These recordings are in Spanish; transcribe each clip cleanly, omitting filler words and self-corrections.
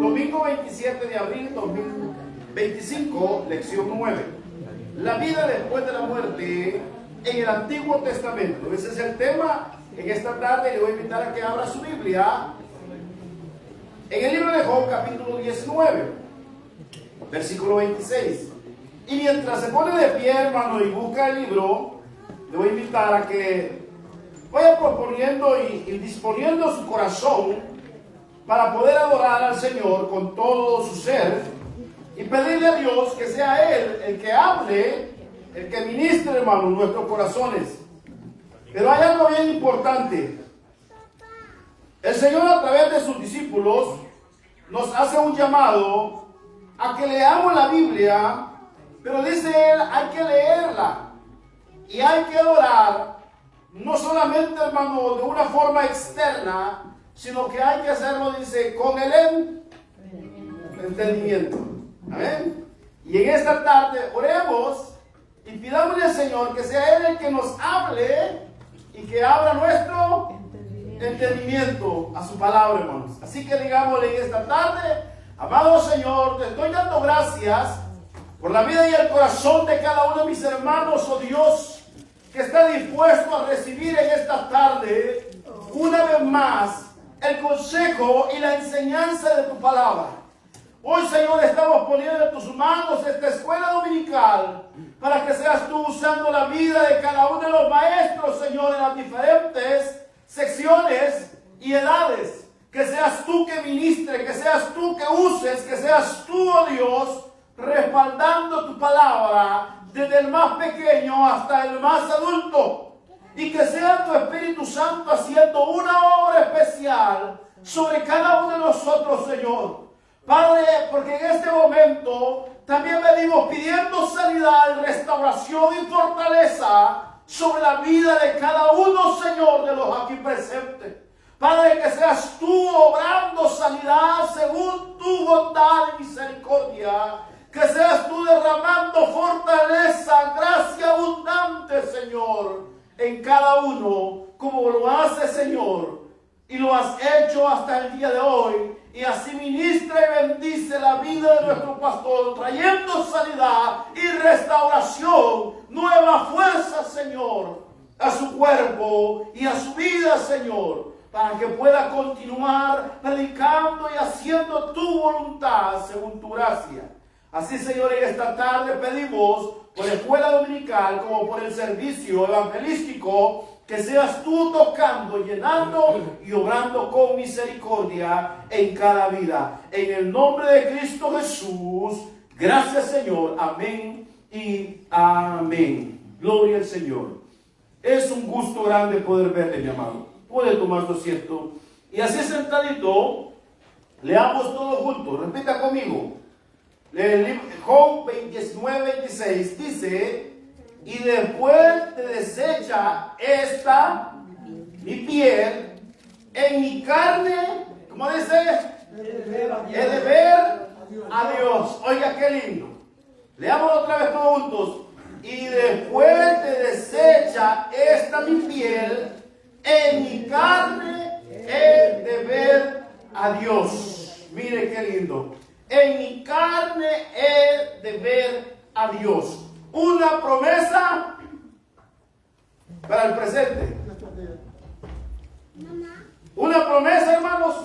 Domingo 27 de abril 2025, lección 9. La vida después de la muerte en el Antiguo Testamento. Ese es el tema. En esta tarde le voy a invitar a que abra su Biblia en el libro de Job, capítulo 19, versículo 26. Y mientras se pone de pie, hermano, y busca el libro, le voy a invitar a que vaya proponiendo y disponiendo su corazón para poder adorar al Señor con todo su ser y pedirle a Dios que sea Él el que hable, el que ministre, hermano, nuestros corazones. Pero hay algo bien importante. El Señor, a través de sus discípulos, nos hace un llamado a que leamos la Biblia, pero dice Él, hay que leerla y hay que orar, no solamente, hermano, de una forma externa, sino que hay que hacerlo, dice, con el entendimiento. Amén. Y en esta tarde oremos y pidámosle al Señor que sea Él el que nos hable y que abra nuestro entendimiento a su palabra, hermanos. Así que digámosle en esta tarde: amado Señor, te estoy dando gracias por la vida y el corazón de cada uno de mis hermanos, oh Dios, que está dispuesto a recibir en esta tarde una vez más el consejo y la enseñanza de tu palabra. Hoy, Señor, estamos poniendo en tus manos esta escuela dominical para que seas tú usando la vida de cada uno de los maestros, Señor, en las diferentes secciones y edades. Que seas tú que ministre, que seas tú que uses, que seas tú, oh Dios, respaldando tu palabra desde el más pequeño hasta el más adulto. Y que sea tu Espíritu Santo haciendo una obra especial sobre cada uno de nosotros, Señor. Padre, porque en este momento también venimos pidiendo sanidad, restauración y fortaleza sobre la vida de cada uno, Señor, de los aquí presentes. Padre, que seas tú obrando sanidad según tu bondad y misericordia. Que seas tú derramando fortaleza, gracia abundante, Señor, en cada uno, como lo haces, Señor, y lo has hecho hasta el día de hoy. Y así ministra y bendice la vida de nuestro pastor, trayendo sanidad y restauración, nueva fuerza, Señor, a su cuerpo y a su vida, Señor, para que pueda continuar predicando y haciendo tu voluntad según tu gracia. Así, Señor, en esta tarde pedimos por la escuela dominical como por el servicio evangelístico, que seas tú tocando, llenando y obrando con misericordia en cada vida. En el nombre de Cristo Jesús, gracias, Señor. Amén y amén. Gloria al Señor. Es un gusto grande poder verle, mi amado. Puede tomar su asiento. Y así sentadito, leamos todos juntos. Repita conmigo. Job 19:26 dice: y después de desecha esta mi piel, en mi carne, ¿cómo dice? He de ver a Dios. Oiga, qué lindo. Leamos otra vez todos juntos. Y después de desecha esta mi piel, en mi carne he de ver a Dios. Mire qué lindo. En mi carne he de ver a Dios. Una promesa para el presente. Una promesa, hermanos,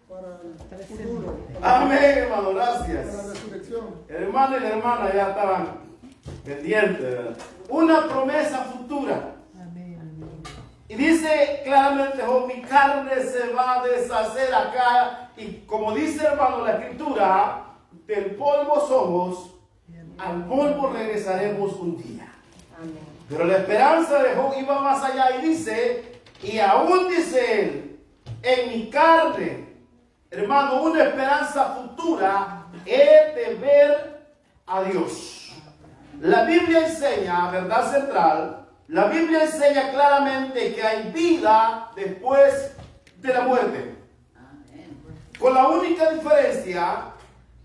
para el futuro. Amén, hermano, gracias. Para la resurrección. El hermano y la hermana ya estaban pendientes, ¿verdad? Una promesa futura. Y dice claramente: oh, mi carne se va a deshacer acá. Y como dice, hermano, la escritura, del polvo somos, al polvo regresaremos un día. Amén. Pero la esperanza de Job iba más allá y dice, y aún dice él, en mi carne, hermano, una esperanza futura, he de ver a Dios. La Biblia enseña, verdad central, la Biblia enseña claramente que hay vida después de la muerte. Con la única diferencia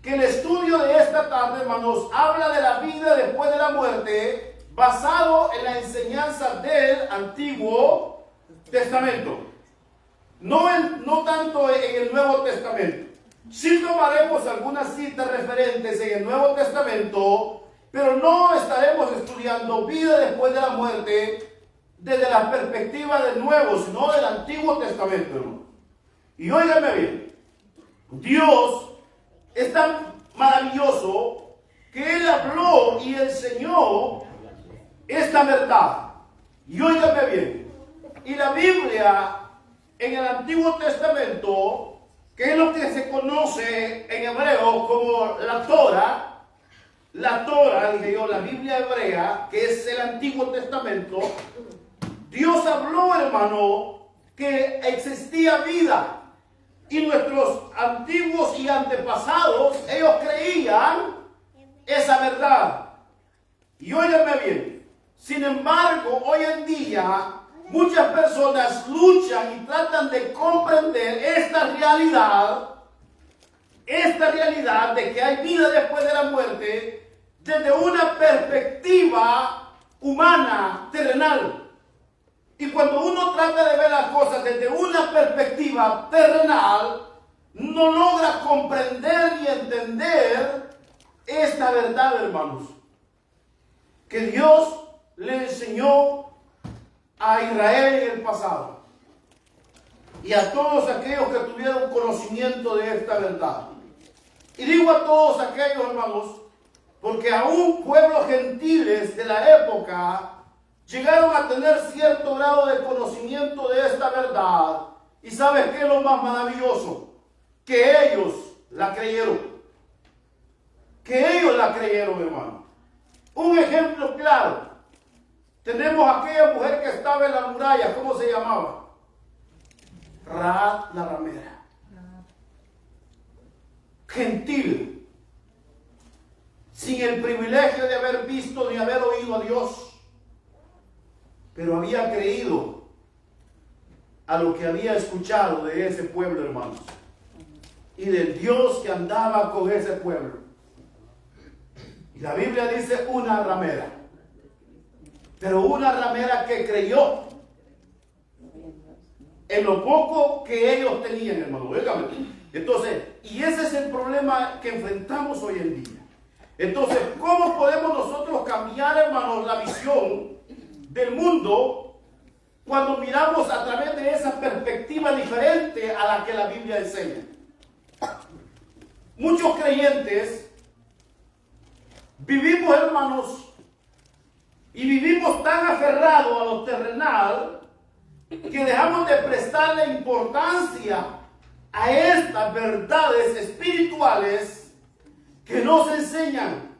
que el estudio de esta tarde, hermanos, habla de la vida después de la muerte basado en la enseñanza del Antiguo Testamento. No tanto en el Nuevo Testamento. Sí tomaremos algunas citas referentes en el Nuevo Testamento, pero no estaremos estudiando vida después de la muerte desde la perspectiva del Nuevo, sino del Antiguo Testamento, hermano. Y óigame bien, Dios es tan maravilloso que Él habló y enseñó esta verdad. Y óigame bien, y la Biblia en el Antiguo Testamento, que es lo que se conoce en hebreo como la Torah, dije yo, la Biblia hebrea, que es el Antiguo Testamento, Dios habló, hermano, que existía vida. Y nuestros antiguos y antepasados, ellos creían esa verdad. Y óigame bien, sin embargo, hoy en día, muchas personas luchan y tratan de comprender esta realidad de que hay vida después de la muerte desde una perspectiva humana, terrenal. Y cuando uno trata de ver las cosas desde una perspectiva terrenal, no logra comprender y entender esta verdad, hermanos, que Dios le enseñó a Israel en el pasado y a todos aquellos que tuvieron conocimiento de esta verdad. Y digo a todos aquellos, hermanos, porque aún pueblos gentiles de la época llegaron a tener cierto grado de conocimiento de esta verdad. ¿Y sabes qué es lo más maravilloso? Que ellos la creyeron. Que ellos la creyeron, hermano. Un ejemplo claro. Tenemos aquella mujer que estaba en la muralla. ¿Cómo se llamaba? Rahab la ramera. Gentil. Sin el privilegio de haber visto ni haber oído a Dios. Pero había creído a lo que había escuchado de ese pueblo, hermanos. Y del Dios que andaba con ese pueblo. Y la Biblia dice una ramera. Pero una ramera que creyó en lo poco que ellos tenían, hermano. Óigame. Entonces, y ese es el problema que enfrentamos hoy en día. Entonces, ¿cómo podemos nosotros cambiar, hermanos, la visión del mundo cuando miramos a través de esa perspectiva diferente a la que la Biblia enseña? Muchos creyentes vivimos, hermanos, y vivimos tan aferrados a lo terrenal que dejamos de prestarle importancia a estas verdades espirituales que nos enseñan,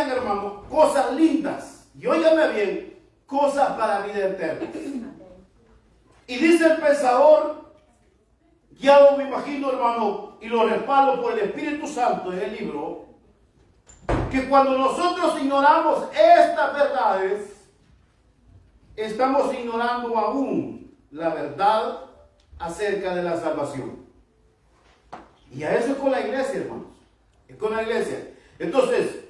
hermano, cosas lindas. Y óigame bien, cosas para vida eterna. Y dice el pensador, guiado me imagino, hermano, y lo respaldo por el Espíritu Santo en el libro, que cuando nosotros ignoramos estas verdades, estamos ignorando aún la verdad acerca de la salvación. Y a eso es con la iglesia, hermanos. Es con la iglesia. Entonces,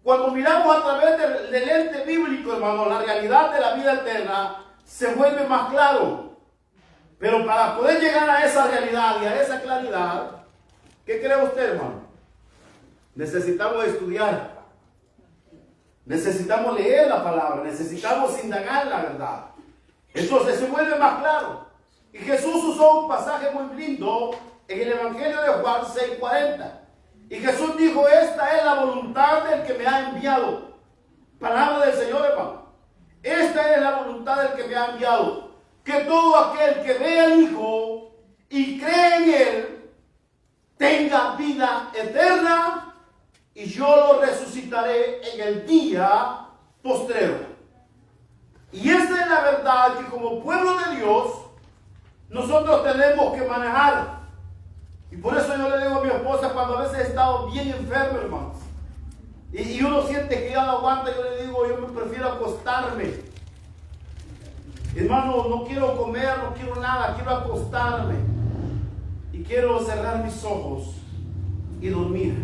cuando miramos a través del lente bíblico, hermano, la realidad de la vida eterna se vuelve más claro. Pero para poder llegar a esa realidad y a esa claridad, ¿qué cree usted, hermano? Necesitamos estudiar. Necesitamos leer la palabra. Necesitamos indagar la verdad. Entonces se vuelve más claro. Y Jesús usó un pasaje muy lindo en el Evangelio de Juan 6:40. Y Jesús dijo, esta es la voluntad del que me ha enviado. Palabra del Señor, hermano. Esta es la voluntad del que me ha enviado. Que todo aquel que ve al Hijo y cree en Él, tenga vida eterna, y yo lo resucitaré en el día postrero. Y esa es la verdad que como pueblo de Dios, nosotros tenemos que manejar. Y por eso yo le digo a mi esposa, cuando a veces he estado bien enfermo, hermanos, y uno siente que ya no aguanta, yo le digo, yo me prefiero acostarme. Hermano, no quiero comer, no quiero nada, quiero acostarme. Y quiero cerrar mis ojos y dormir.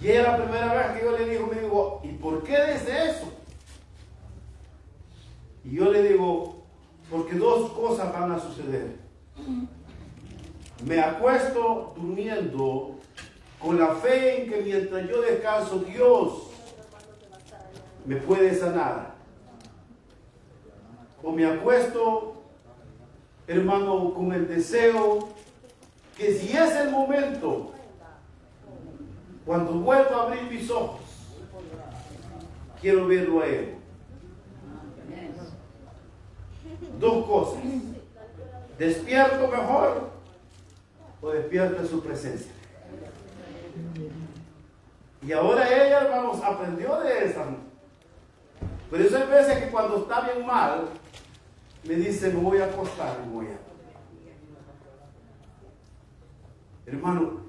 Y era la primera vez que yo le digo, me digo, ¿y por qué dice eso? Y yo le digo, Porque dos cosas van a suceder. Me acuesto durmiendo con la fe en que mientras yo descanso, Dios me puede sanar. O me acuesto, hermano, con el deseo que si es el momento, cuando vuelva a abrir mis ojos, quiero verlo a Él. Dos cosas. ¿Despierto mejor o despierto en su presencia? Y ahora ella, hermanos, aprendió de esa. Pero eso hay veces que cuando está bien mal, me dice, me voy a acostar y voy a. Hermano,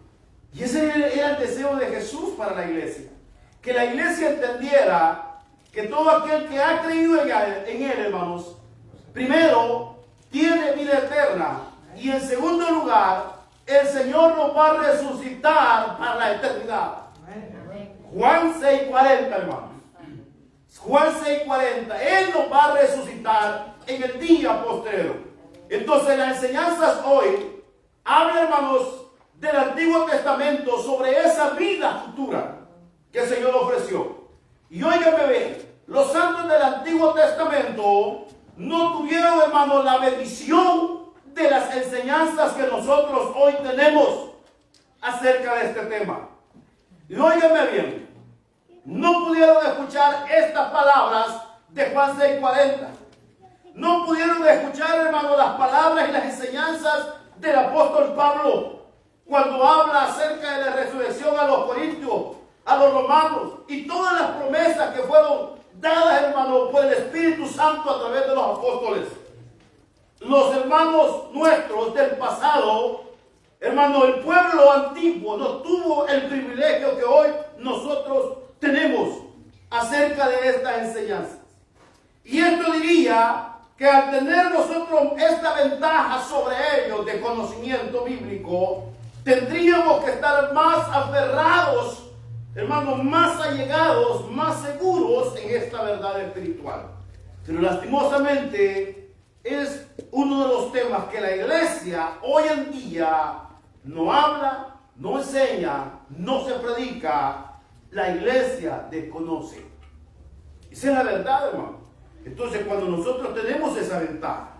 y ese era el deseo de Jesús para la iglesia. Que la iglesia entendiera que todo aquel que ha creído en Él, hermanos, primero, tiene vida eterna. Y en segundo lugar, el Señor nos va a resucitar para la eternidad. Juan 6:40, hermanos. Juan 6:40. Él nos va a resucitar en el día postrero. Entonces, las enseñanzas hoy hablan, hermanos, del Antiguo Testamento sobre esa vida futura que el Señor ofreció. Y óigame bien, los santos del Antiguo Testamento no tuvieron, hermanos, la bendición de las enseñanzas que nosotros hoy tenemos acerca de este tema. Y óigame bien, no pudieron escuchar estas palabras de Juan 6:40. No pudieron escuchar, hermanos, las palabras y las enseñanzas del apóstol Pablo cuando habla acerca de la resurrección a los corintios, a los romanos y todas las promesas que fueron dadas, hermanos, por el Espíritu Santo a través de los apóstoles. Los hermanos nuestros del pasado, hermanos, el pueblo antiguo no tuvo el privilegio que hoy nosotros tenemos acerca de estas enseñanzas. Y esto diría que al tener nosotros esta ventaja sobre ellos de conocimiento bíblico, tendríamos que estar más aferrados, hermanos, más allegados, más seguros en esta verdad espiritual. Pero lastimosamente es uno de los temas que la iglesia hoy en día no habla, no enseña, no se predica. La iglesia desconoce. Esa es la verdad, hermano. Entonces, cuando nosotros tenemos esa ventaja,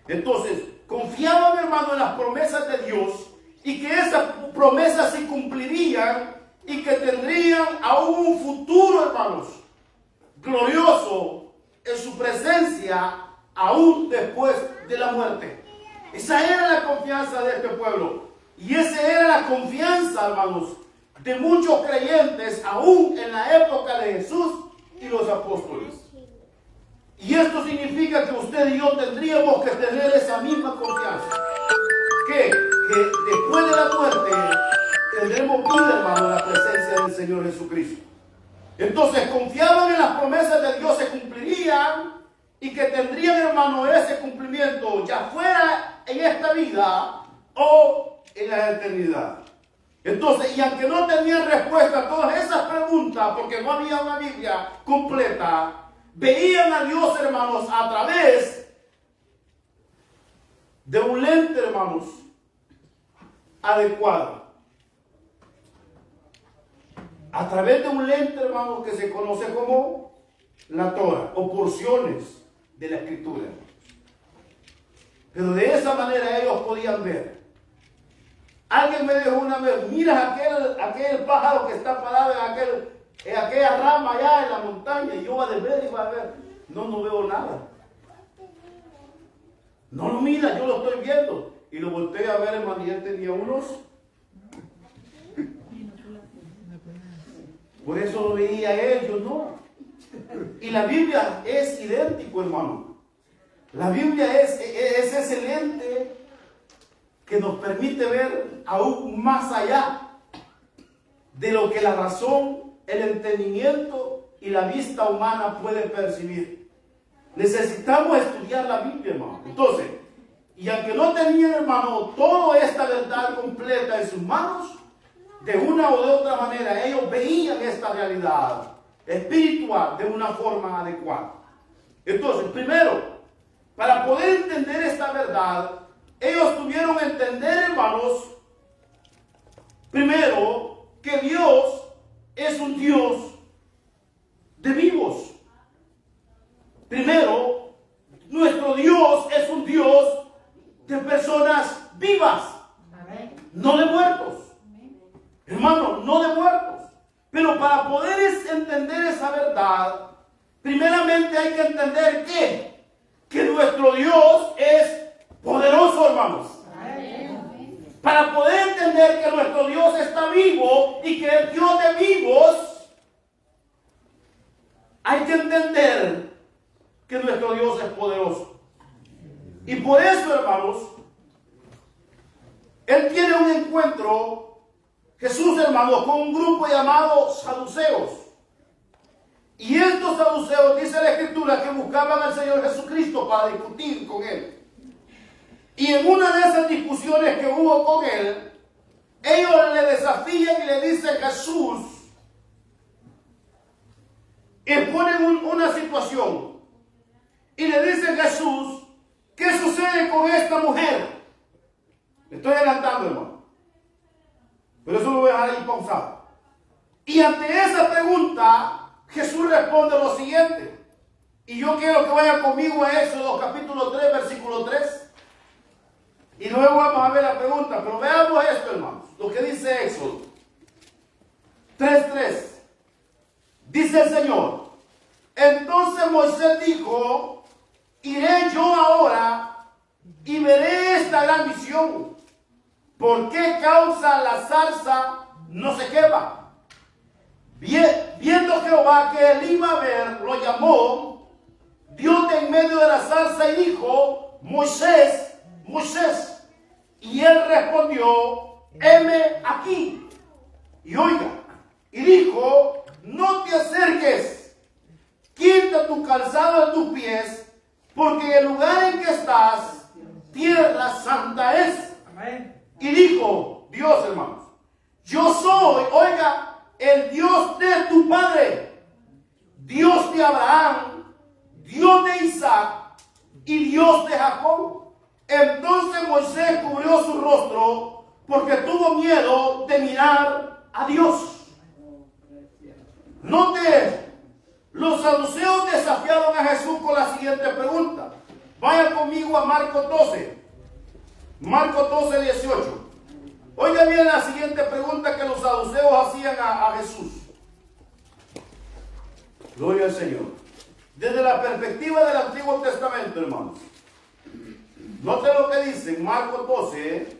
entonces confiaban, hermano, en las promesas de Dios y que esas promesas se cumplirían y que tendrían aún un futuro, hermanos, glorioso en su presencia aún después de la muerte. Esa era la confianza de este pueblo y esa era la confianza, hermanos, de muchos creyentes aún en la época de Jesús y los apóstoles. Y esto significa que usted y yo tendríamos que tener esa misma confianza. Que después de la muerte tendremos vida, hermano, en la presencia del Señor Jesucristo. Entonces confiaban en las promesas de Dios se cumplirían y que tendrían, hermano, ese cumplimiento ya fuera en esta vida o en la eternidad. Entonces, y aunque no tenían respuesta a todas esas preguntas, porque no había una Biblia completa, veían a Dios, hermanos, a través de un lente, hermanos, adecuado. A través de un lente, hermanos, que se conoce como la Torah, o porciones de la Escritura. Pero de esa manera ellos podían ver. Alguien me dijo una vez, mira aquel pájaro que está parado en aquella rama allá en la montaña. Y yo iba a ver y iba a ver. No veo nada. No lo mira, yo lo estoy viendo. Y lo volteé a ver, hermano, y él tenía unos. Por eso lo veía él, yo no. Y la Biblia es idéntico, hermano. La Biblia es ese lente que nos permite ver aún más allá de lo que la razón, el entendimiento y la vista humana pueden percibir. Necesitamos estudiar la Biblia, hermano. Entonces, y aunque no tenían, hermano, toda esta verdad completa en sus manos, de una o de otra manera ellos veían esta realidad espiritual de una forma adecuada. Entonces, primero, para poder entender esta verdad, ellos tuvieron que entender, hermanos, primero, que Dios es un Dios de vivos. Primero, nuestro Dios es un Dios de personas vivas, no de muertos. Hermano, no de muertos. Pero para poder entender esa verdad, primeramente hay que entender que nuestro Dios es poderoso, hermanos. Para poder entender que nuestro Dios está vivo y que el Dios de vivos, hay que entender que nuestro Dios es poderoso. Y por eso, hermanos, Él tiene un encuentro, Jesús, hermanos, con un grupo llamado saduceos. Y estos saduceos, dice la Escritura, que buscaban al Señor Jesucristo para discutir con Él. Y en una de esas discusiones que hubo con Él, ellos le desafían y le dicen Jesús, exponen una situación. Y le dicen Jesús, ¿qué sucede con esta mujer? Le estoy adelantando, hermano. Pero eso lo voy a dejar ahí pausado. Y ante esa pregunta, Jesús responde lo siguiente. Y yo quiero que vayan conmigo a Éxodo capítulo 3, versículo 3. Y luego vamos a ver la pregunta. Pero veamos esto, hermanos. Lo que dice Éxodo 3:3. Dice el Señor. Entonces Moisés dijo, iré yo ahora y veré esta gran visión. ¿Por qué causa la zarza no se quema? Viendo Jehová que él iba a ver, lo llamó, Dios de en medio de la zarza y dijo, Moisés, Moisés. Y él respondió, heme aquí. Y oiga, y dijo, no te acerques, quita tu calzado de tus pies, porque en el lugar en que estás, tierra santa es. Amén. Y dijo, Dios, hermanos, yo soy, oiga, el Dios de tu padre, Dios de Abraham, Dios de Isaac y Dios de Jacob. Entonces Moisés cubrió su rostro porque tuvo miedo de mirar a Dios. Note, los saduceos desafiaron a Jesús con la siguiente pregunta. Vayan conmigo a Marcos 12. Marcos 12, 18. Oiga bien la siguiente pregunta que los saduceos hacían a Jesús. Gloria al Señor. Desde la perspectiva del Antiguo Testamento, hermanos. Note lo que dice en Marcos 12.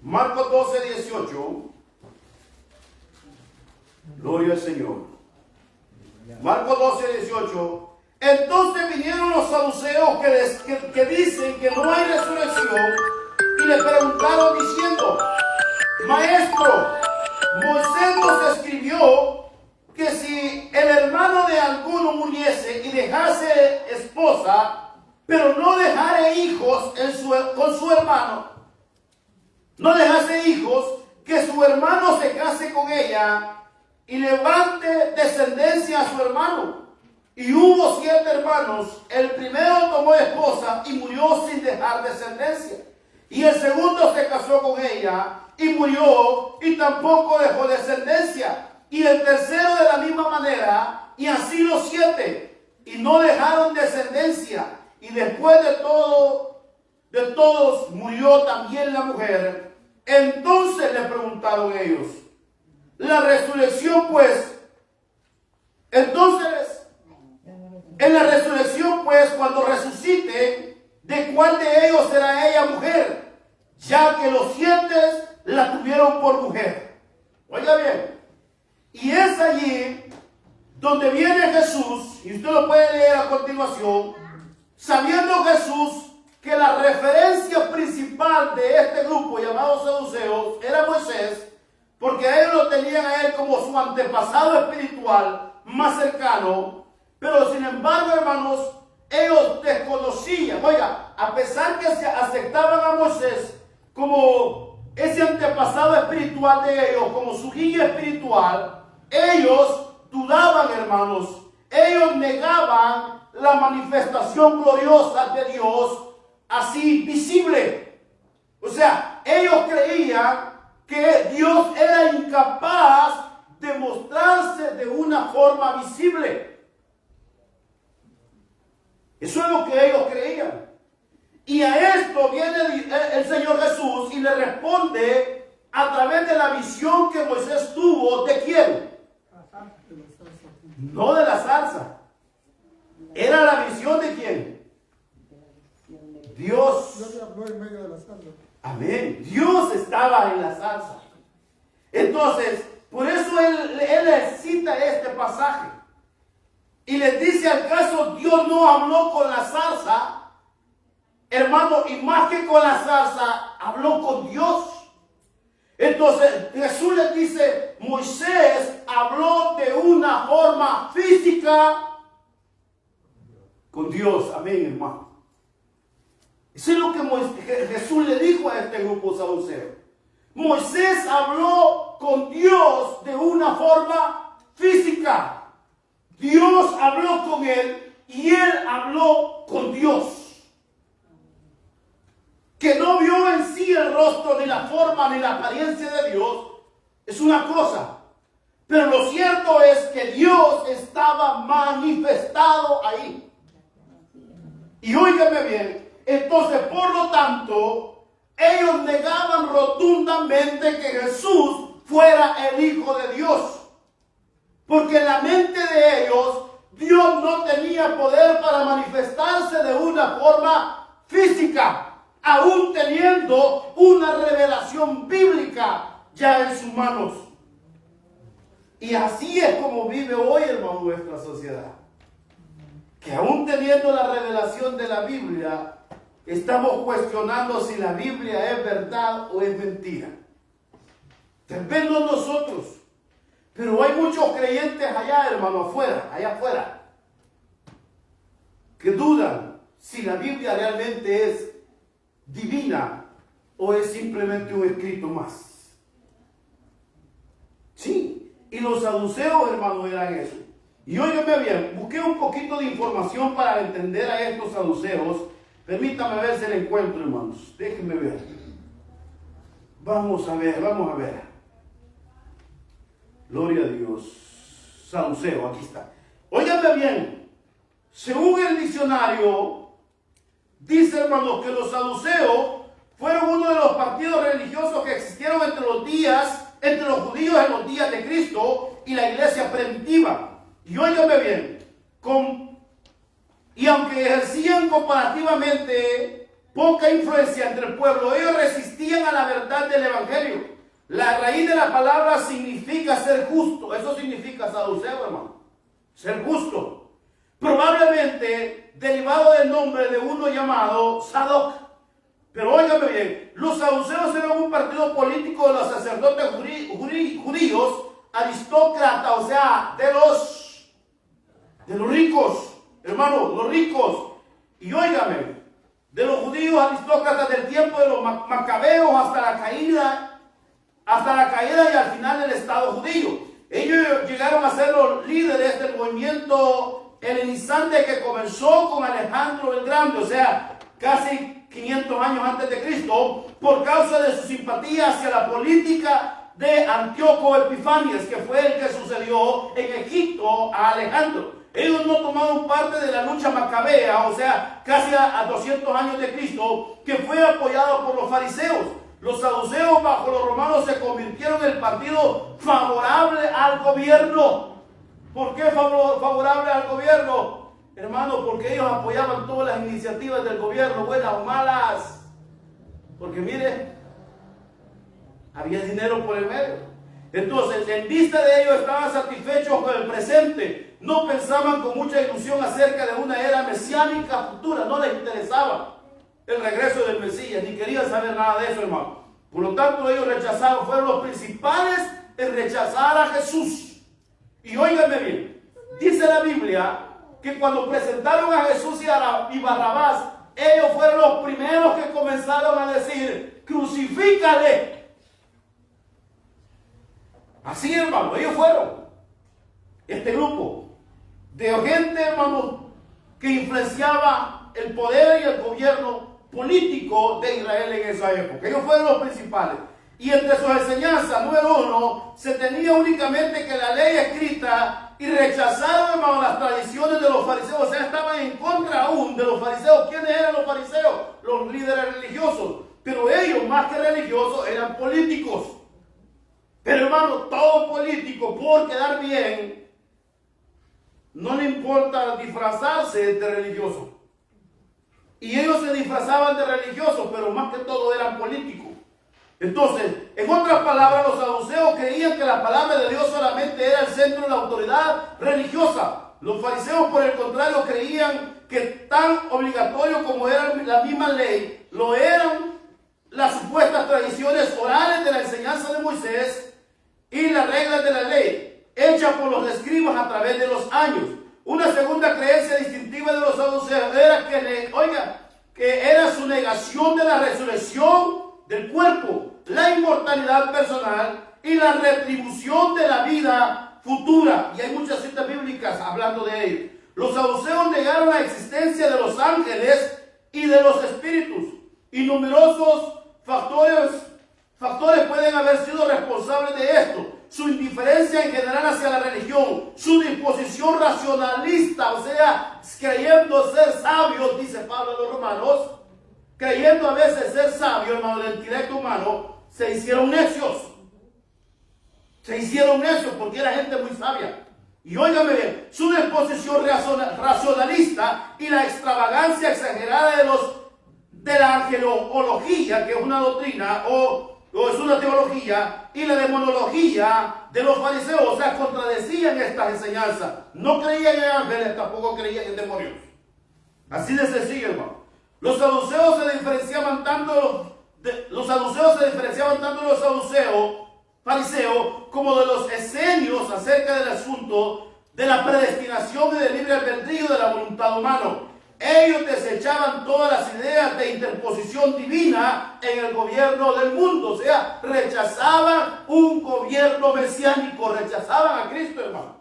Marcos 12, 18. Gloria al Señor. Marcos 12, 18. Entonces vinieron los saduceos que dicen que no hay resurrección y le preguntaron diciendo, Maestro, Moisés nos escribió que si el hermano de alguno muriese y dejase esposa, pero no dejare hijos con su hermano, no dejase hijos, que su hermano se case con ella y levante descendencia a su hermano. Y hubo 7 hermanos. El primero tomó esposa y murió sin dejar descendencia. Y el segundo se casó con ella y murió y tampoco dejó descendencia. Y el tercero de la misma manera, y así los 7. Y no dejaron descendencia. Y después de todos murió también la mujer. Entonces le preguntaron ellos, la resurrección pues, entonces, en la resurrección, pues, cuando resucite, ¿de cuál de ellos será ella mujer? Ya que los 7 la tuvieron por mujer. Oiga bien. Y es allí donde viene Jesús, y usted lo puede leer a continuación, sabiendo Jesús que la referencia principal de este grupo llamado saduceos era Moisés, porque a ellos lo tenían a él como su antepasado espiritual más cercano. Pero sin embargo, hermanos, ellos desconocían, oiga, a pesar que se aceptaban a Moisés como ese antepasado espiritual de ellos, como su guía espiritual, ellos dudaban, hermanos, ellos negaban la manifestación gloriosa de Dios así visible. O sea, ellos creían que Dios era incapaz de mostrarse de una forma visible. Eso es lo que ellos creían. Y a esto viene el Señor Jesús y le responde a través de la visión que Moisés tuvo. ¿De quién? No de la zarza. ¿Era la visión de quién? Dios. Dios habló en medio de la zarza. Amén. Dios estaba en la zarza. Entonces, por eso él les cita este pasaje. Y les dice, al caso, Dios no habló con la zarza, hermano, y más que con la zarza, habló con Dios. Entonces, Jesús les dice, Moisés habló de una forma física con Dios. Amén, hermano. Eso es lo que Jesús le dijo a este grupo saduceo. Moisés habló con Dios de una forma física. Dios habló con él y él habló con Dios. Que no vio en sí el rostro, ni la forma, ni la apariencia de Dios, es una cosa. Pero lo cierto es que Dios estaba manifestado ahí. Y óigame bien, entonces por lo tanto, ellos negaban rotundamente que Jesús fuera el Hijo de Dios. Porque en la mente de ellos, Dios no tenía poder para manifestarse de una forma física, aún teniendo una revelación bíblica ya en sus manos. Y así es como vive hoy, hermano, nuestra sociedad. Que aún teniendo la revelación de la Biblia, estamos cuestionando si la Biblia es verdad o es mentira. Tal vez no nosotros, pero hay muchos creyentes allá, hermano, allá afuera, que dudan si la Biblia realmente es divina o es simplemente un escrito más. Sí, y los saduceos, hermano, eran eso. Y óigame bien, busqué un poquito de información para entender a estos saduceos. Permítame ver si la encuentro, hermanos. Déjenme ver. Vamos a ver. Gloria a Dios. Saduceo, aquí está. Óigame bien. Según el diccionario, dice, hermanos, que los saduceos fueron uno de los partidos religiosos que existieron entre los judíos en los días de Cristo y la iglesia primitiva. Y óigame bien, y aunque ejercían comparativamente poca influencia entre el pueblo, ellos resistían a la verdad del evangelio. La raíz de la palabra significa ser justo. Eso significa saduceo, hermano. Ser justo. Probablemente derivado del nombre de uno llamado Sadoc. Pero óigame bien, los saduceos eran un partido político de los sacerdotes judíos, aristócratas, o sea, de los ricos, hermano, los ricos. Y óigame, de los judíos aristócratas del tiempo de los macabeos hasta la caída y al final del Estado judío. Ellos llegaron a ser los líderes del movimiento helenizante que comenzó con Alejandro el Grande, o sea, casi 500 años antes de Cristo, por causa de su simpatía hacia la política de Antíoco Epifanes, que fue el que sucedió en Egipto a Alejandro. Ellos no tomaron parte de la lucha macabea, o sea, casi a 200 años de Cristo, que fue apoyado por los fariseos. Los saduceos bajo los romanos se convirtieron en el partido favorable al gobierno. ¿Por qué favorable al gobierno? Hermano, porque ellos apoyaban todas las iniciativas del gobierno, buenas o malas. Porque mire, había dinero por el medio. Entonces, en vista de ello, estaban satisfechos con el presente. No pensaban con mucha ilusión acerca de una era mesiánica futura. No les interesaba el regreso del Mesías, ni querían saber nada de eso, hermano. Por lo tanto, ellos rechazaron, fueron los principales en rechazar a Jesús. Y óigame bien, dice la Biblia que cuando presentaron a Jesús y Barrabás, ellos fueron los primeros que comenzaron a decir, crucifícale. Así, hermano, ellos fueron. Este grupo de gente, hermano, que influenciaba el poder y el gobierno político de Israel en esa época. Ellos fueron los principales. Y entre sus enseñanzas, número uno, se tenía únicamente que la ley escrita y rechazaron, hermano, las tradiciones de los fariseos. O sea, estaban en contra aún de los fariseos. ¿Quiénes eran los fariseos? Los líderes religiosos. Pero ellos, más que religiosos, eran políticos. Pero, hermano, todo político, por quedar bien, no le importa disfrazarse de religioso. Y ellos se disfrazaban de religiosos, pero más que todo eran políticos. Entonces, en otras palabras, los saduceos creían que la palabra de Dios solamente era el centro de la autoridad religiosa. Los fariseos, por el contrario, creían que tan obligatorio como era la misma ley, lo eran las supuestas tradiciones orales de la enseñanza de Moisés y las reglas de la ley, hechas por los escribas a través de los años. Una segunda creencia distintiva de los saduceos era que era su negación de la resurrección del cuerpo, la inmortalidad personal y la retribución de la vida futura. Y hay muchas citas bíblicas hablando de ello. Los saduceos negaron la existencia de los ángeles y de los espíritus. Y numerosos factores pueden haber sido responsables de esto. Su indiferencia en general hacia la religión, su disposición racionalista, o sea, creyendo ser sabios, dice Pablo a los romanos, creyendo a veces ser sabios, hermano, del intelecto humano, se hicieron necios. Se hicieron necios porque era gente muy sabia. Y óigame bien, su disposición racionalista y la extravagancia exagerada de la angelología, que es una doctrina, o es una teología, y la demonología de los fariseos, o sea, contradecían estas enseñanzas. No creían en ángeles, tampoco creían en demonios. Así de sencillo, hermano. Los saduceos se diferenciaban tanto de los fariseos como de los esenios acerca del asunto de la predestinación y del libre albedrío de la voluntad humana. Ellos desechaban todas las ideas de interposición divina en el gobierno del mundo. O sea, rechazaban un gobierno mesiánico, rechazaban a Cristo, hermano.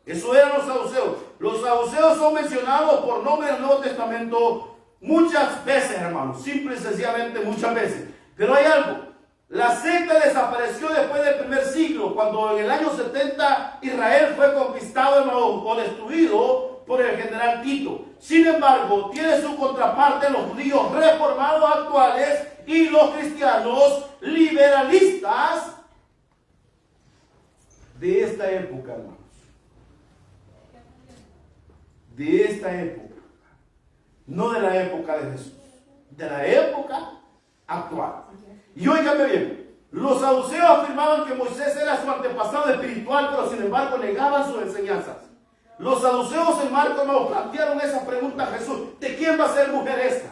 Eso eran los saduceos. Los saduceos son mencionados por nombre en el Nuevo Testamento muchas veces, hermanos. Simple y sencillamente muchas veces. Pero hay algo. La secta desapareció después del primer siglo, cuando en el año 70 Israel fue conquistado, hermano, o destruido por el general Tito. Sin embargo, tiene su contraparte los judíos reformados actuales y los cristianos liberalistas de esta época, hermanos. De esta época. No de la época de Jesús. De la época actual. Y óigame bien, los saduceos afirmaban que Moisés era su antepasado espiritual, pero sin embargo negaban sus enseñanzas. Los saduceos en Marcos nos plantearon esa pregunta a Jesús: ¿de quién va a ser mujer esta?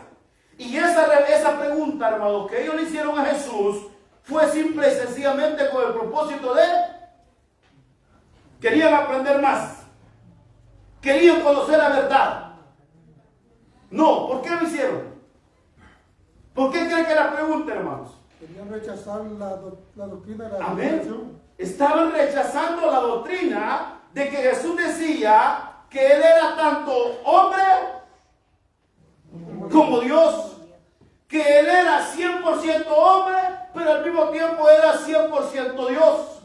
Y esa pregunta, hermanos, que ellos le hicieron a Jesús fue simple y sencillamente con el propósito de querían aprender más, querían conocer la verdad. No, ¿por qué lo hicieron? ¿Por qué creen que la pregunta, hermanos? Querían rechazar la doctrina de la Amén. resurrección. Estaban rechazando la doctrina de que Jesús decía que Él era tanto hombre como Dios. Que Él era 100% hombre, pero al mismo tiempo era 100% Dios.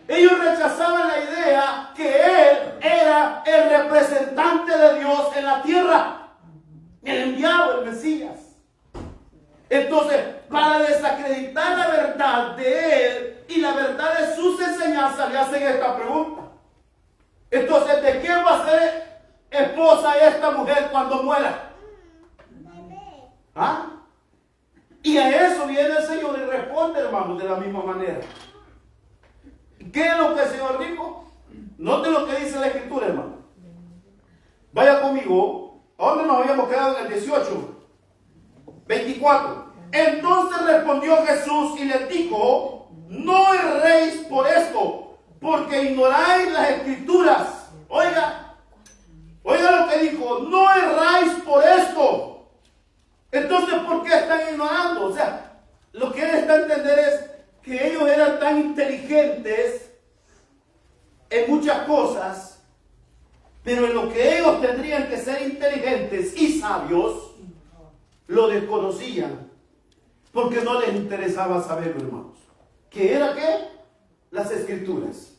Ellos rechazaban la idea que Él era el representante de Dios en la tierra. El enviado, el Mesías. Entonces, para desacreditar la verdad de Él y la verdad de sus enseñanzas, le hacen esta pregunta. Entonces, ¿de quién va a ser esposa esta mujer cuando muera? ¿Ah? Y a eso viene el Señor y responde, hermanos, de la misma manera. ¿Qué es lo que el Señor dijo? Note lo que dice la Escritura, hermano. Vaya conmigo. ¿A dónde nos habíamos quedado en el 18? 24. Entonces respondió Jesús y les dijo: no erréis por esto, porque ignoráis las Escrituras. Oiga lo que dijo: no erráis por esto. Entonces, ¿por qué están ignorando? O sea, lo que él está a entender es que ellos eran tan inteligentes en muchas cosas Pero en lo que ellos tendrían que ser inteligentes y sabios, lo desconocían. Porque no les interesaba saberlo, hermanos. ¿Qué era qué? Las escrituras.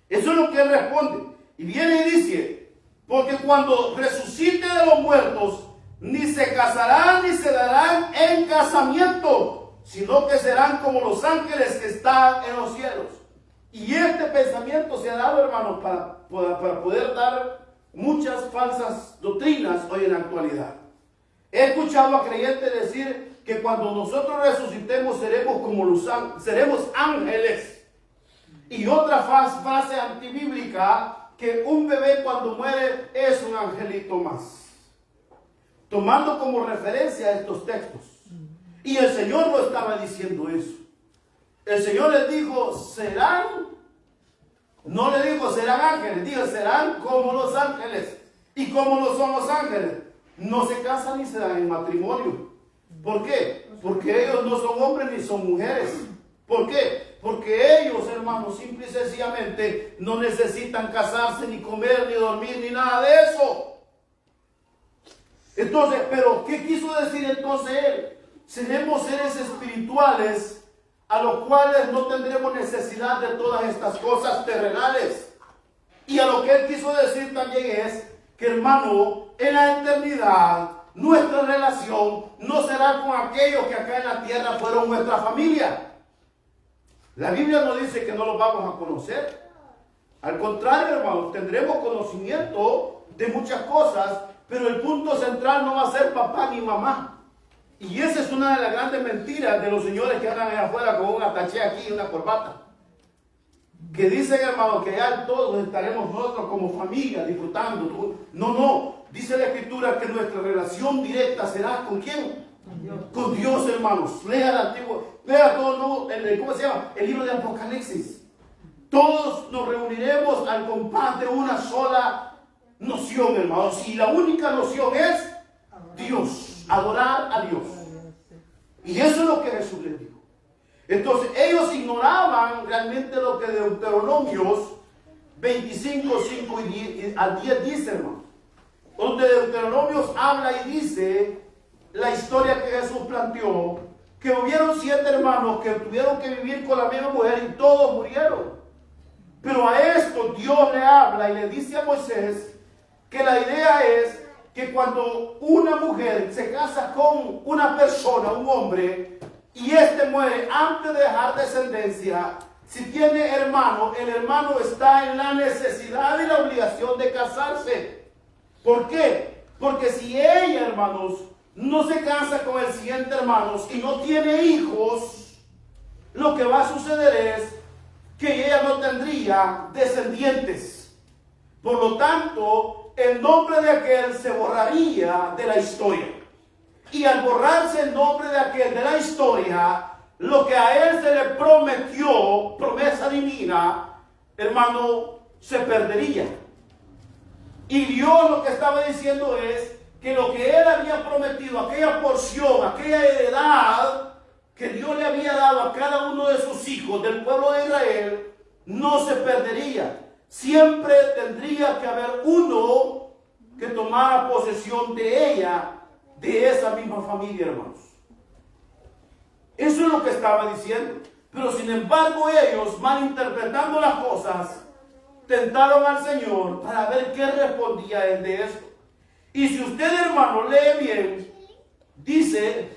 Eso es lo que él responde. Y viene y dice, porque cuando resucite de los muertos, ni se casarán ni se darán en casamiento, sino que serán como los ángeles que están en los cielos. Y este pensamiento se ha dado, hermanos, para poder dar muchas falsas doctrinas hoy en la actualidad. He escuchado a creyentes decir que cuando nosotros resucitemos seremos ángeles. Y otra frase antibíblica, que un bebé cuando muere es un angelito más. Tomando como referencia estos textos. Y el Señor no estaba diciendo eso. El Señor les dijo, serán, no le dijo serán ángeles, dijo serán como los ángeles. ¿Y cómo lo son los ángeles? No se casan ni se dan en matrimonio. ¿Por qué? Porque ellos no son hombres ni son mujeres. ¿Por qué? Porque ellos, hermanos, simple y sencillamente no necesitan casarse, ni comer, ni dormir, ni nada de eso. Entonces, pero ¿qué quiso decir entonces él? Seremos seres espirituales a los cuales no tendremos necesidad de todas estas cosas terrenales. Y a lo que él quiso decir también es que, hermano, en la eternidad nuestra relación no será con aquellos que acá en la tierra fueron nuestra familia. La Biblia no dice que no los vamos a conocer. Al contrario, hermanos, tendremos conocimiento de muchas cosas, pero el punto central no va a ser papá ni mamá. Y esa es una de las grandes mentiras de los señores que andan allá afuera con un ataché aquí y una corbata. Que dicen, hermanos, que ya todos estaremos nosotros como familia disfrutando. No. Dice la Escritura que nuestra relación directa será ¿con quién? Con Dios, hermanos. Lea el antiguo, lea todo, ¿cómo se llama? El libro de Apocalipsis. Todos nos reuniremos al compás de una sola noción, hermanos. Y la única noción es Dios, adorar a Dios. Y eso es lo que Jesús les dijo. Entonces ellos ignoraban realmente lo que Deuteronomios 25, 5 al 10 dice, hermano. Donde Deuteronomios habla y dice la historia que Jesús planteó, que hubieron 7 hermanos que tuvieron que vivir con la misma mujer y todos murieron. Pero a esto Dios le habla y le dice a Moisés que la idea es que cuando una mujer se casa con una persona, un hombre, y este muere antes de dejar descendencia, si tiene hermano, el hermano está en la necesidad y la obligación de casarse. ¿Por qué? Porque si ella, hermanos, no se casa con el siguiente hermano y no tiene hijos, lo que va a suceder es que ella no tendría descendientes. Por lo tanto, el nombre de aquel se borraría de la historia. Y al borrarse el nombre de aquel de la historia, lo que a él se le prometió, promesa divina, hermano, se perdería. Y Dios lo que estaba diciendo es que lo que él había prometido, aquella porción, aquella heredad que Dios le había dado a cada uno de sus hijos del pueblo de Israel, no se perdería. Siempre tendría que haber uno que tomara posesión de ella, de esa misma familia, hermanos. Eso es lo que estaba diciendo. Pero sin embargo ellos, malinterpretando las cosas, tentaron al Señor para ver qué respondía él de esto. Y si usted, hermano, lee bien, dice,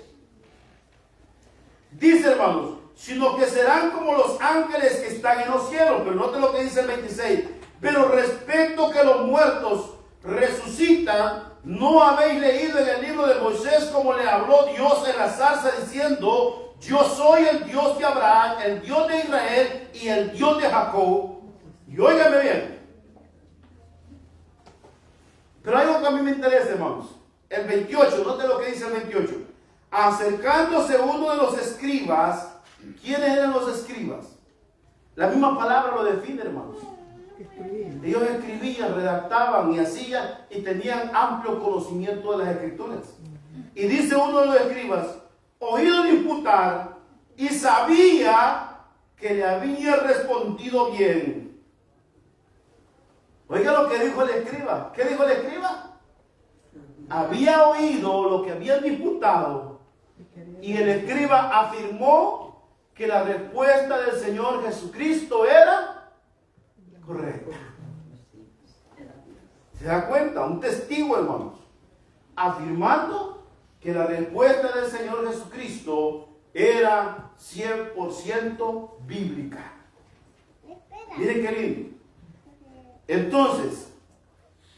hermanos, sino que serán como los ángeles que están en los cielos. Pero note lo que dice el 26. Pero respecto que los muertos resucitan, ¿no habéis leído en el libro de Moisés como le habló Dios en la zarza diciendo: yo soy el Dios de Abraham, el Dios de Israel y el Dios de Jacob? Y óigame bien. Pero hay algo que a mí me interesa, hermanos. El 28, note lo que dice el 28. Acercándose uno de los escribas. ¿Quiénes eran los escribas? La misma palabra lo define, hermanos. Ellos escribían, redactaban y hacían y tenían amplio conocimiento de las escrituras. Y dice uno de los escribas: oído disputar, y sabía que le había respondido bien. Oiga lo que dijo el escriba. ¿Qué dijo el escriba? Había oído lo que habían disputado y el escriba afirmó que la respuesta del Señor Jesucristo era correcta. ¿Se da cuenta? Un testigo, hermanos, afirmando que la respuesta del Señor Jesucristo era 100% bíblica. Miren qué lindo. Entonces,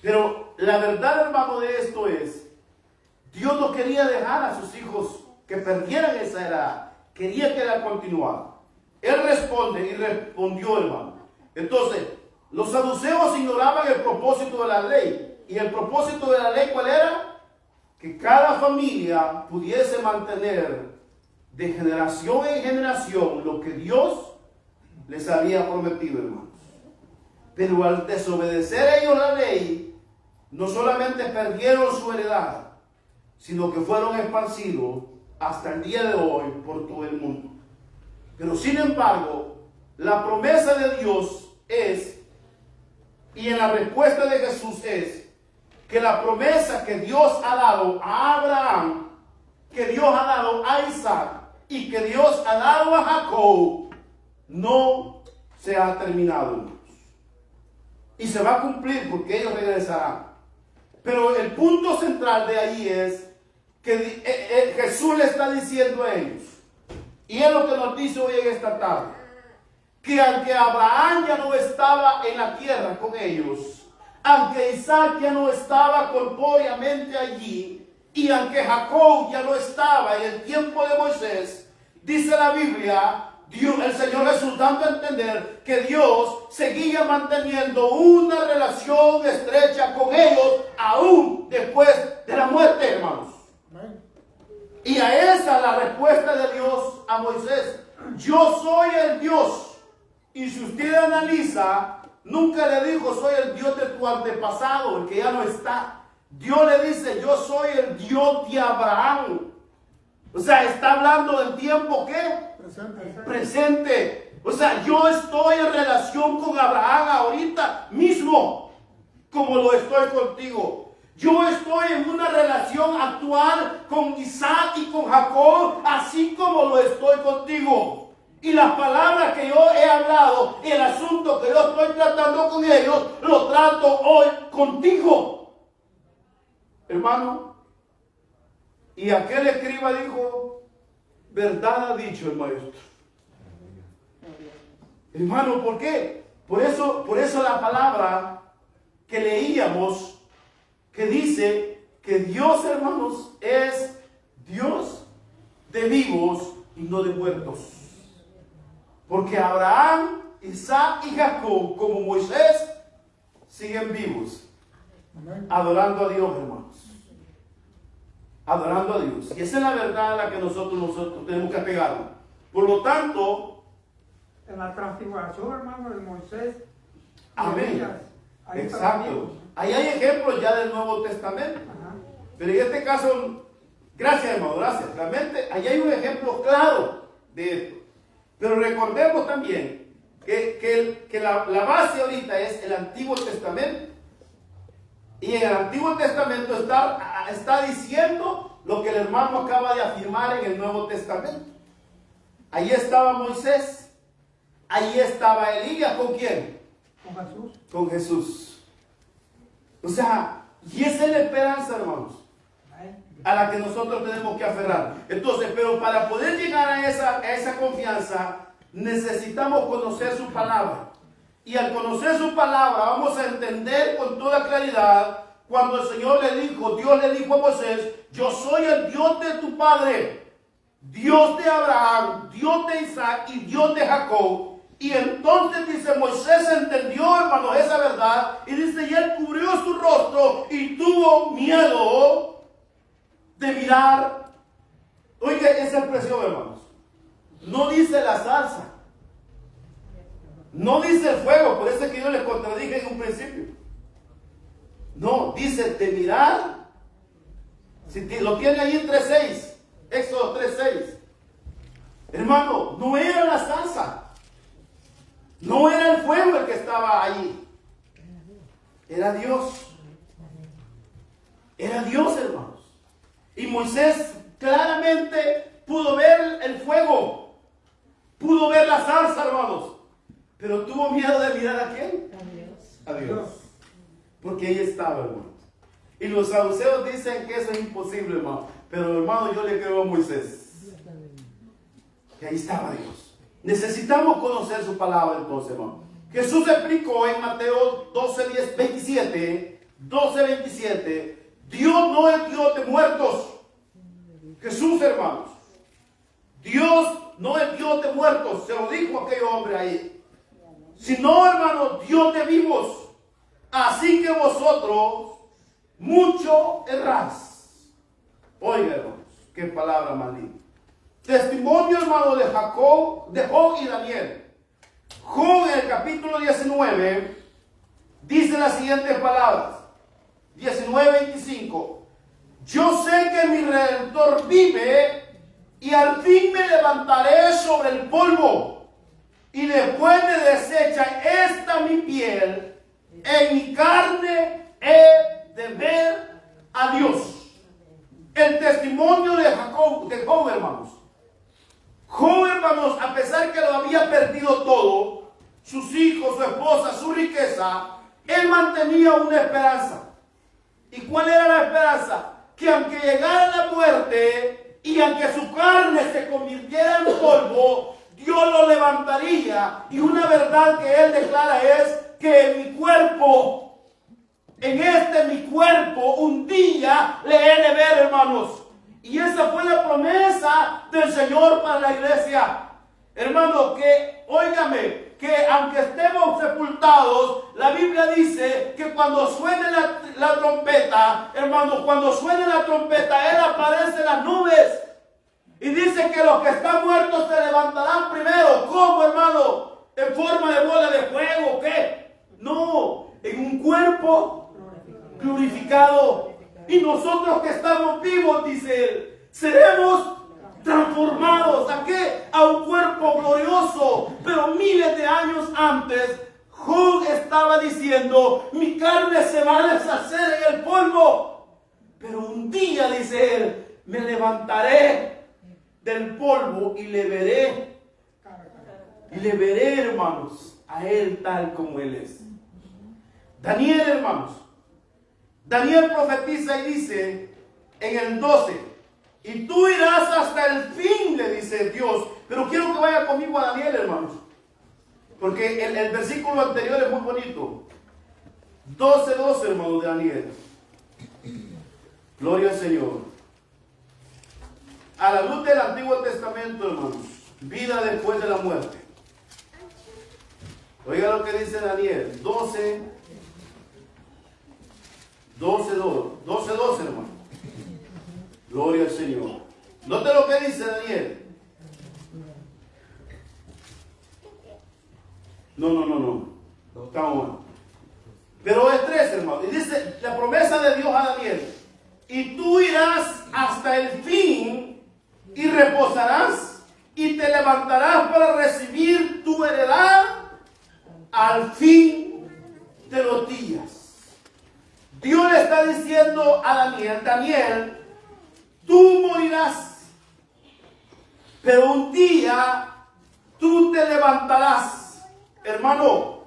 pero la verdad, hermano, de esto es, Dios no quería dejar a sus hijos que perdieran esa edad, quería que la continuara. Él responde y respondió, hermano. Entonces, los saduceos ignoraban el propósito de la ley. ¿Y el propósito de la ley cuál era? Que cada familia pudiese mantener de generación en generación lo que Dios les había prometido, hermanos. Pero al desobedecer ellos la ley, no solamente perdieron su heredad, sino que fueron esparcidos hasta el día de hoy por todo el mundo. Pero sin embargo, la promesa de Dios es, y en la respuesta de Jesús es, que la promesa que Dios ha dado a Abraham, que Dios ha dado a Isaac y que Dios ha dado a Jacob, no se ha terminado, hermanos. Y se va a cumplir porque ellos regresarán. Pero el punto central de ahí es que Jesús le está diciendo a ellos, y es lo que nos dice hoy en esta tarde, que aunque Abraham ya no estaba en la tierra con ellos, aunque Isaac ya no estaba corpóreamente allí, y aunque Jacob ya no estaba en el tiempo de Moisés, dice la Biblia, el Señor Jesús dando a entender que Dios seguía manteniendo una relación estrecha con ellos aún después de la muerte, hermanos. Y a esa la respuesta de Dios a Moisés: yo soy el Dios. Y si usted analiza, nunca le dijo soy el Dios de tu antepasado, el que ya no está. Dios le dice yo soy el Dios de Abraham. O sea, está hablando del tiempo ¿qué? Presente. O sea, yo estoy en relación con Abraham ahorita mismo, como lo estoy contigo. Yo estoy en una relación actual con Isaac y con Jacob, así como lo estoy contigo. Y las palabras que yo he hablado, el asunto que yo estoy tratando con ellos, lo trato hoy contigo. Hermano, y aquel escriba dijo, verdad ha dicho el maestro. Hermano, ¿por qué? Por eso la palabra que leíamos, que dice que Dios, hermanos, es Dios de vivos y no de muertos. Porque Abraham, Isaac y Jacob, como Moisés, siguen vivos, adorando a Dios, hermanos. Adorando a Dios. Y esa es la verdad a la que nosotros tenemos que apegarnos. Por lo tanto, en la transfiguración, hermano, de Moisés, amén. Ahí exacto. Ahí hay ejemplos ya del Nuevo Testamento. Ajá. Pero en este caso, gracias, hermano, gracias. Realmente, ahí hay un ejemplo claro de esto. Pero recordemos también que la base ahorita es el Antiguo Testamento. Y en el Antiguo Testamento está diciendo lo que el hermano acaba de afirmar en el Nuevo Testamento. Ahí estaba Moisés. Ahí estaba Elías. ¿Con quién? Con Jesús. Con Jesús. O sea, y esa es la esperanza, hermanos, a la que nosotros tenemos que aferrar. Entonces, pero para poder llegar a esa confianza, necesitamos conocer su palabra. Y al conocer su palabra, vamos a entender con toda claridad cuando el Señor Dios le dijo a Moisés, yo soy el Dios de tu padre, Dios de Abraham, Dios de Isaac y Dios de Jacob. Y entonces dice, Moisés entendió, hermanos, esa verdad, y dice, y él cubrió su rostro y tuvo miedo de mirar. Oiga, esa expresión, hermanos, no dice la salsa, no dice el fuego, por eso es que yo les contradije en un principio. No, dice de mirar. Si lo tiene ahí en 3.6, Éxodo 3.6. Hermano, no era la salsa, no era el fuego el que estaba allí. Era Dios. Era Dios, hermanos. Y Moisés claramente pudo ver el fuego. Pudo ver la zarza, hermanos. Pero tuvo miedo de mirar a quién. A Dios. Porque ahí estaba, hermanos. Y los saduceos dicen que eso es imposible, hermano. Pero, hermano, yo le creo a Moisés. Que ahí estaba Dios. Necesitamos conocer su palabra entonces, hermano. Jesús explicó en Mateo 27, Dios no es Dios de muertos. Jesús, hermanos. Dios no es Dios de muertos. Se lo dijo aquel hombre ahí. Sino, hermanos, Dios de vivos. Así que vosotros mucho erráis. Oiga, hermanos, qué palabra más linda. Testimonio, hermano, de Job y Daniel. Job en el capítulo 19 dice las siguientes palabras. 19:25. Yo sé que mi Redentor vive y al fin me levantaré sobre el polvo. Y después de deshecha esta mi piel, en mi carne he de ver a Dios. El testimonio de Job, hermanos. Job, hermanos, a pesar que lo había perdido todo, sus hijos, su esposa, su riqueza, él mantenía una esperanza. ¿Y cuál era la esperanza? Que aunque llegara la muerte y aunque su carne se convirtiera en polvo, Dios lo levantaría. Y una verdad que él declara es que en mi cuerpo, mi cuerpo, un día le he de ver, hermanos. Y esa fue la promesa del Señor para la iglesia. Hermano, que, óigame, que aunque estemos sepultados, la Biblia dice que cuando suene la trompeta, hermano, cuando suene la trompeta, Él aparece en las nubes. Y dice que los que están muertos se levantarán primero. ¿Cómo, hermano? ¿En forma de bola de fuego? ¿Qué? No, en un cuerpo glorificado. Y nosotros que estamos vivos, dice Él, seremos transformados. ¿A qué? A un cuerpo glorioso. Pero miles de años antes, Job estaba diciendo, mi carne se va a deshacer en el polvo. Pero un día, dice Él, me levantaré del polvo y le veré. Y le veré, hermanos, a Él tal como Él es. Daniel, hermanos. Daniel profetiza y dice en el 12, y tú irás hasta el fin, le dice Dios. Pero quiero que vaya conmigo a Daniel, hermanos, porque el versículo anterior es muy bonito. 12:12, hermanos, de Daniel. Gloria al Señor. A la luz del Antiguo Testamento, hermanos, vida después de la muerte. Oiga lo que dice Daniel 12:12, hermano. Gloria al Señor. Note lo que dice Daniel. No. Estamos mal. Pero es 13, hermano. Y dice la promesa de Dios a Daniel. Y tú irás hasta el fin y reposarás y te levantarás para recibir tu heredad al fin de los días. Dios le está diciendo a Daniel, Daniel, tú morirás, pero un día tú te levantarás, hermano.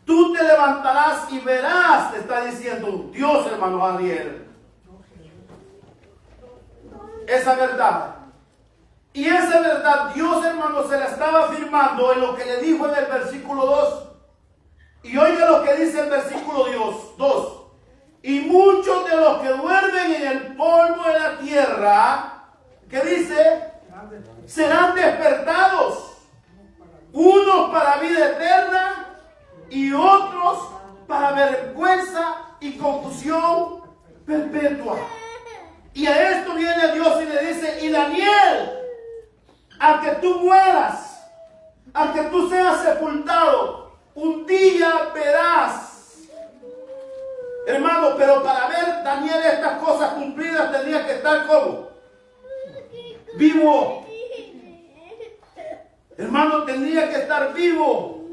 Tú te levantarás y verás, le está diciendo Dios, hermano Daniel, esa verdad. Y esa verdad Dios, hermano, se la estaba afirmando en lo que le dijo en el versículo 2. Y oiga lo que dice el versículo 2. Y muchos de los que duermen en el polvo de la tierra, ¿qué dice? Serán despertados. Unos para vida eterna y otros para vergüenza y confusión perpetua. Y a esto viene Dios y le dice, y Daniel, a que tú mueras, a que tú seas sepultado, un día verás. Hermano, pero para ver Daniel estas cosas cumplidas tenía que estar como vivo. Hermano, tendría que estar vivo.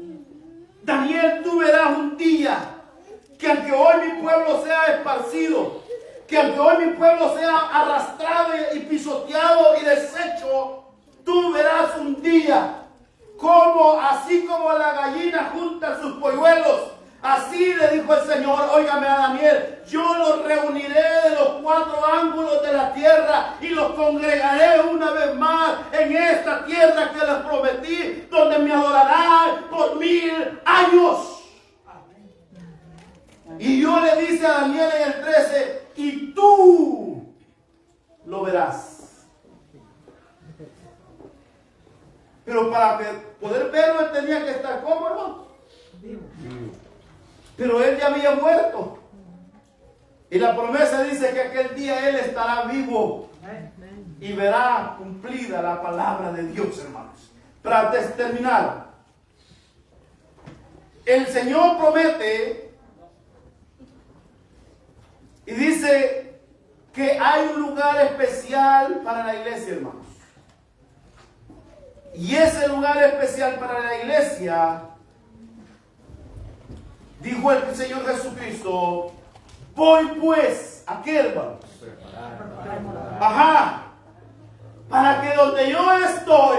Daniel, tú verás un día que aunque hoy mi pueblo sea esparcido, que aunque hoy mi pueblo sea arrastrado y pisoteado y deshecho, tú verás un día como así como la gallina junta sus polluelos, así le dijo el Señor, óigame a Daniel, yo los reuniré de los 4 ángulos de la tierra y los congregaré una vez más en esta tierra que les prometí, donde me adorarán por 1000 años. Y yo le dice a Daniel en el 13, y tú lo verás. Pero para poder verlo, él tenía que estar como, hermano. Pero él ya había muerto. Y la promesa dice que aquel día él estará vivo y verá cumplida la palabra de Dios, hermanos. Para terminar, el Señor promete y dice que hay un lugar especial para la iglesia, hermanos. Y ese lugar especial para la iglesia, dijo el Señor Jesucristo, voy pues, ¿a qué, hermanos? Ajá, para que donde yo estoy,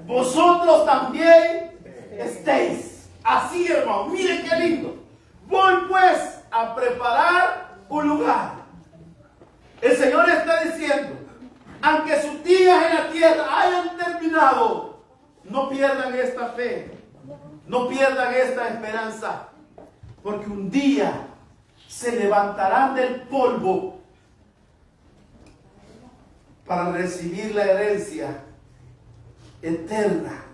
vosotros también estéis. Así, hermano, miren qué lindo. Voy pues a preparar un lugar. El Señor está diciendo, aunque sus días en la tierra hayan terminado, no pierdan esta fe, no pierdan esta esperanza, porque un día se levantarán del polvo para recibir la herencia eterna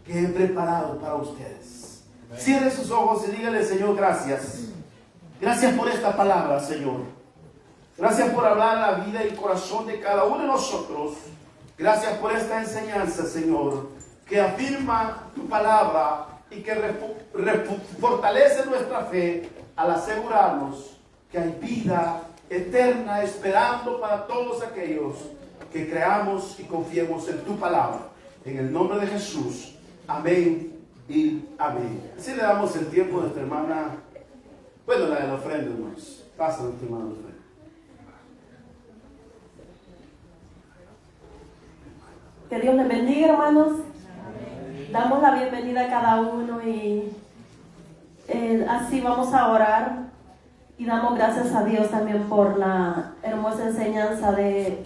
que he preparado para ustedes. Cierre sus ojos y dígale, Señor, gracias. Gracias por esta palabra, Señor. Gracias por hablar a la vida y el corazón de cada uno de nosotros. Gracias por esta enseñanza, Señor, que afirma tu palabra y que fortalece nuestra fe al asegurarnos que hay vida eterna esperando para todos aquellos que creamos y confiemos en tu palabra. En el nombre de Jesús. Amén y amén. Así le damos el tiempo a nuestra hermana, bueno, la de la ofrenda, hermanos. Pasa nuestra hermana la ofrenda. Que Dios les bendiga, hermanos. Damos la bienvenida a cada uno y así vamos a orar y damos gracias a Dios también por la hermosa enseñanza de